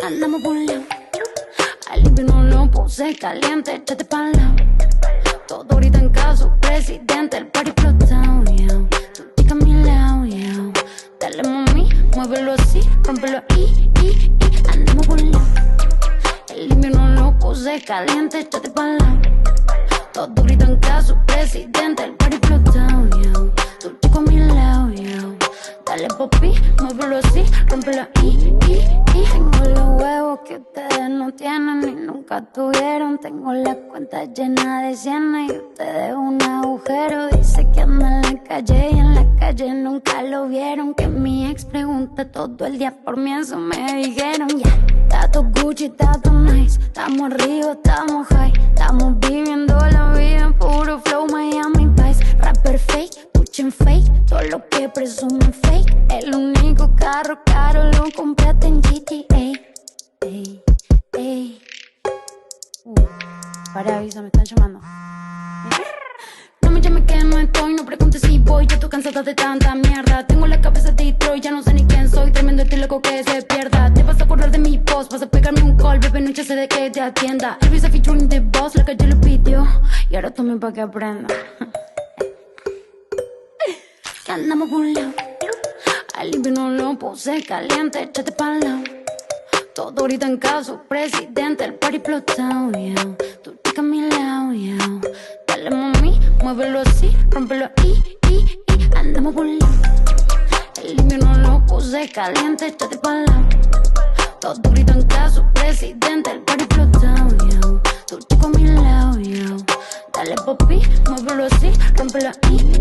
Andamos por un lado, al invierno lo puse caliente, échate pa'l lado. Todo ahorita en caso, presidente, el party explotado, yeah. Tu chica a mi lado, yeah. Dale mami, muévelo así, rómpelo ahí, andamos por un lado. El invierno lo puse caliente, échate pa'l lado. Todo ahorita en caso, presidente, el party explotado, yeah. Tu chico a mi lado, yeah. Dale papi, muévelo así, rómpelo ahí. Tengo los huevos que ustedes no tienen ni nunca tuvieron. Tengo la cuenta llena de cienes y ustedes un agujero. Dice que anda en la calle y en la calle nunca lo vieron. Que mi ex pregunta todo el día por mí, eso me dijeron, ya. Yeah. Está todo Gucci, está todo nice. Estamos arriba, estamos high. Estamos viviendo la vida en puro flow Miami Vice. Rapper fake, puchen fake. Todo lo que presumen fake. El único carro caro lo compraste en GTA. Ey, ey. Para, avisa, me están llamando. No me llames que no estoy, no preguntes si voy. Yo estoy cansada de tanta mierda. Tengo la cabeza de Detroit, ya no sé ni quién soy. Tremendo estoy loco que se pierda. Te vas a acordar de mi voz, vas a pegarme un call. Bebé, no sé de que te atienda. Elvis a featuring the boss, la calle lo pidió. Y ahora tomen pa' que aprenda. Que andamos por un lado, al invierno lo puse caliente, échate pa'l lado. Todo ahorita en caso, presidente, el party explotado, yeah. Tu chica a mi lado, yeah. Dale mami, muévelo así, rómpelo ahí. Andamos por un lado, el invierno lo puse caliente, échate pa'l lado. Todo ahorita en caso, presidente, el party explotado, yeah. Tu chico a mi lado, yeah. Dale papi, muévelo así, rómpelo ahí.